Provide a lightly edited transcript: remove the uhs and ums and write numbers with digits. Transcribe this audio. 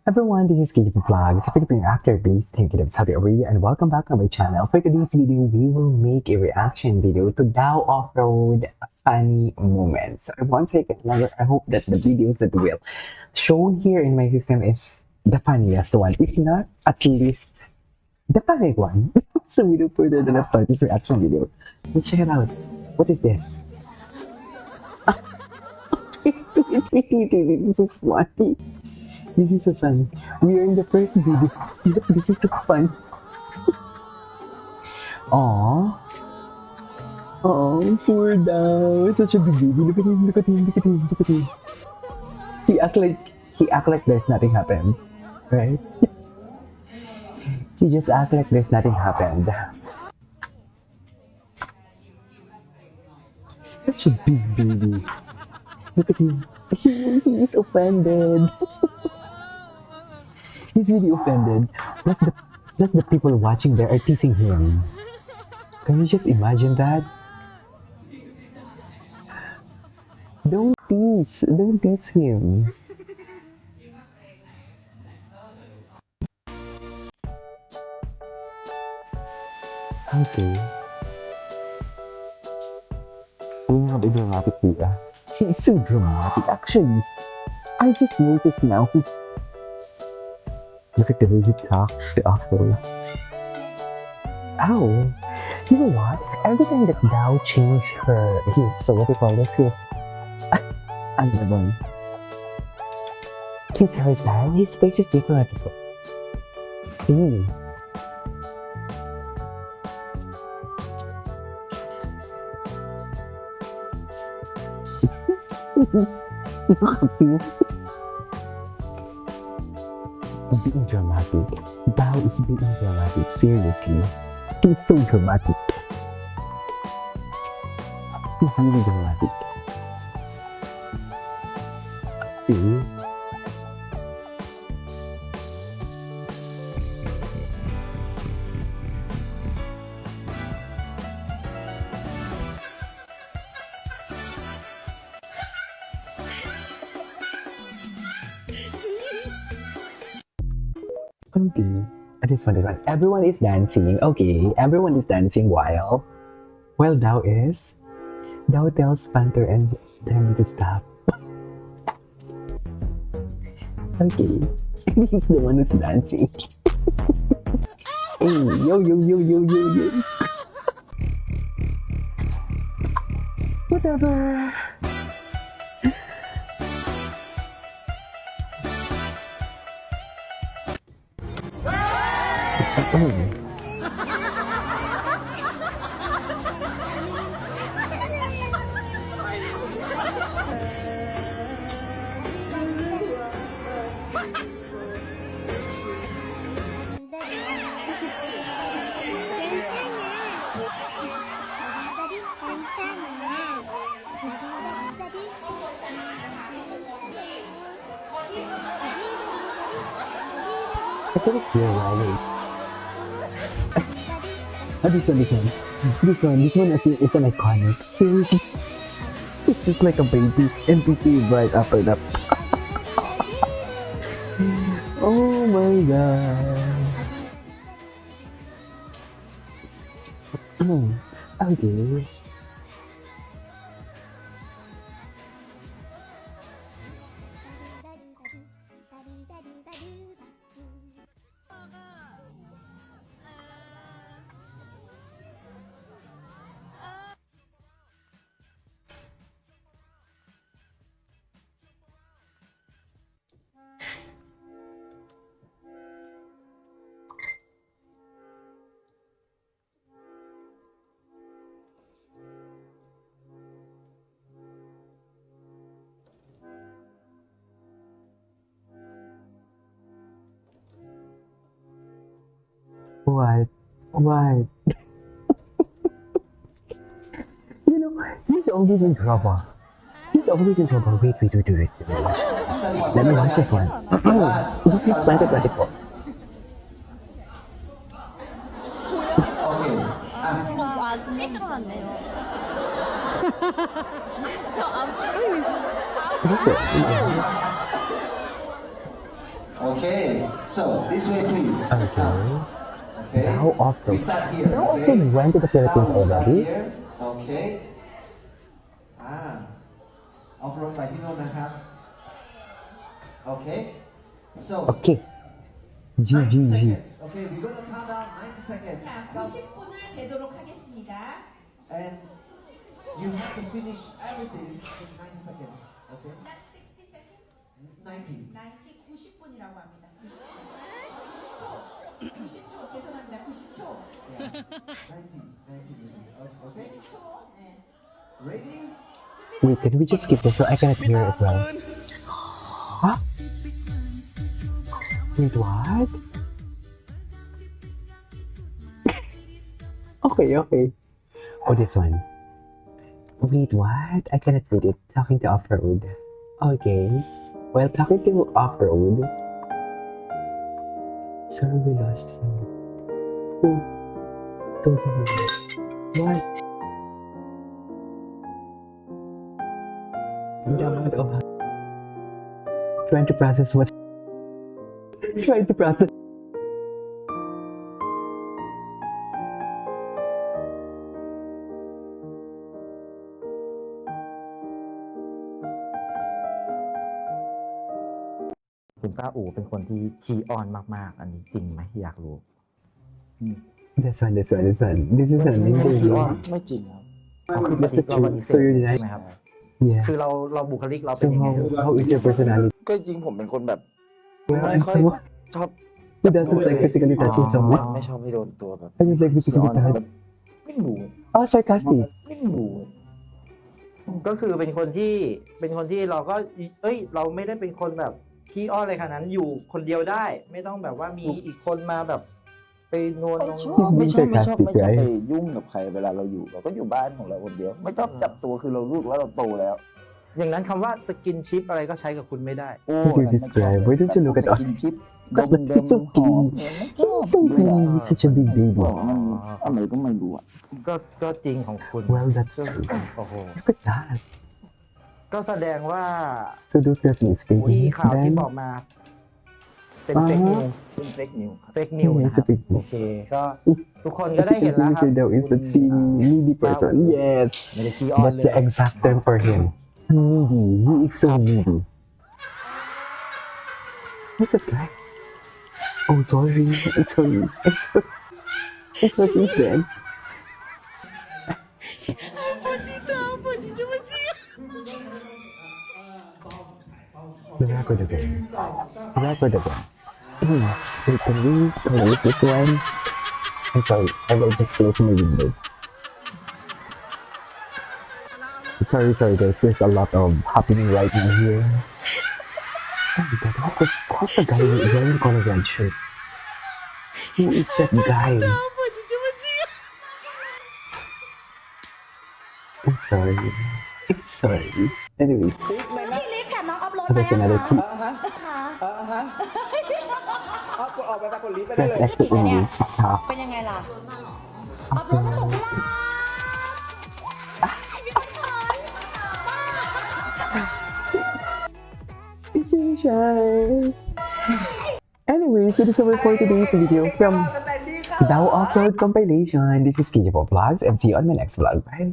Everyone, this is KDP Vlogs, a Filipino actor based in Kidab, Saudi Arabia, and welcome back to my channel. For today's video, we will make a reaction video to Daou Offroad funny moments. So once I get longer, I hope that the videos that will shown here in my system is the funniest one. If not, at least the funny one. So without further ado, let's start this reaction video. Let's check it out. What is this? Wait, this is funny. This is so fun. We are in the first video. Look, this is so fun. Aww. Oh, poor Daou. Such a big baby. Look at him, look at him, look at him, look at him. He act like there's nothing happened. Right? He just act like there's nothing happened. Such a big baby. Look at him. He is offended. He's really offended. Plus the people watching there are teasing him. Can you just imagine that? Don't tease him. Okay. Yun nga ba dramatic diba? He is so dramatic. Actually, I just noticed now. Look at the way he talks to Offroad. Ow! You know what? Every time that Daou changed so what do you call this? Another one. His hairstyle, his face is different as well. Really. Being dramatic. Daou is being dramatic. Seriously. He's so dramatic. He's really dramatic. See? Okay. This one. Everyone is dancing. Okay. Everyone is dancing while Daou is. Daou tells Panther and them to stop. Okay. He's the one who's dancing. Hey, yo, yo, yo, yo, yo, yo. Whatever. I think it's here, right? This one is an iconic. Seriously, it's just like a baby MVP right up and up. Oh my god. Okay. What? What? You know, he's always in trouble. He's always in trouble. Wait. Let me watch this one. This is 2024. 와, 꽤 들어왔네요. 저안 보이고 있어. 그랬어. Okay, so this way, please. Okay. Okay. DaouOffroad. We start here. DaouOffroad Okay. went to the Philippines Now we start already. here. Okay. Offroad ไปที่โน่นนะครับ Okay. So. Okay. 90 G. seconds. Okay, we're gonna count down 90 seconds. 자, 90분을 재도록 하겠습니다. And you have to finish everything in 90 seconds. Okay? Not 60 seconds. 90. 90, 90분이라고 합니다. 90분. 90초. 90초. 죄송합니다. 90초. Yeah. 90 minutes. Okay? 90초. 네. Ready? Wait, can we just skip this so I cannot hear it well? Huh? Wait, what? Okay. Oh, this one. Wait, what? I cannot read it. Talking to Offroad. Okay. While talking to Offroad. Sorry, we lost him. Oh. What? God, oh. Trying to process what? Trying to process.คุณต้าอู๋เป็นคนที่ขี้อ้อนมากๆ อันนี้จริงไหมอยากรู้ This one. This is an ขี้อ้อน amazing. ไม่จริงครับ เอาคือปฏิเราปฏิเสธ So you're ใช่ไหมครับ Yeah. คือเราบุคลิกเราเป็น So ยังไง how is your personality? ก็จริงผมเป็นคนแบบ Well, ไม่ I'm ค่อย someone ชอบ who doesn't like physically touching someone. ไม่ชอบให้โดนตัวแบบ I just like ขี้ physically อ้อนแบบ touch. ไม่รู้ Oh, sarcastic. ไม่รู้ ก็คือเป็นคนที่เราก็เราไม่ได้เป็นคนแบบขี้อ้อนอะไรขนาดนั้นอยู่คนเดียวได้ ไม่ต้องแบบว่ามีอีกคนมาแบบไปนวล ไม่ ลง ชอบไม่ชอบ sarcastic, ไม่ชอบ right? ไปยุ่งกับใครเวลาเราอยู่ เราก็อยู่บ้านของเราคนเดียว ไม่ต้องจับตัวคือเราลูกแล้วเราโตแล้ว อย่างนั้นคำว่าสกินชิปอะไรก็ใช้กับคุณไม่ได้ โอ้ How do you describe? Why don't you look at us? กินชิปดม He's so หอม He's so cute. He's such a big บ baby. อกมันอะไรก็ไม่รู้อะ ก็จริงของคุณ Well, that's ก็ true. โอ้โห Look at that. ก็แสดงว่า So those guys will speak ที่ English ข่าวที่ then? บอกมาเป็นเฟกนิว เป็นเฟกนิว เฟกนิว Yeah, นะ it's ครั a บ big โอ deal. เคก็ทุกคนก็ As ได้ you เห็น can แล้ว see, ครับ Mr. Daou is the needy person. Yes, ไม่ได้ขี้อ้อน that's เล the ย exact term for him. Needy. He is so needy. Who's that guy? Oh, sorry. I'm sorry. I'm sorry, Ben. The record again. Wait, can we close this one? I'm sorry, I will just close my window. Sorry guys, there's a lot of happening right now here. Oh my god, who's the guy wearing on a red shirt? Who is that guy? I'm sorry. Anyway, ที่ลิฟต์แถมน้องออฟโหลด there's another key. ค่ะ Press exit only. Top. เป็นยังไงล่ะออฟโหลดมาส่งที่บ้าน It's so shy. Anyway, so this is all for today's video from DaouOffroad compilation. This is KJ Vlogs and see you on my next vlog. Bye.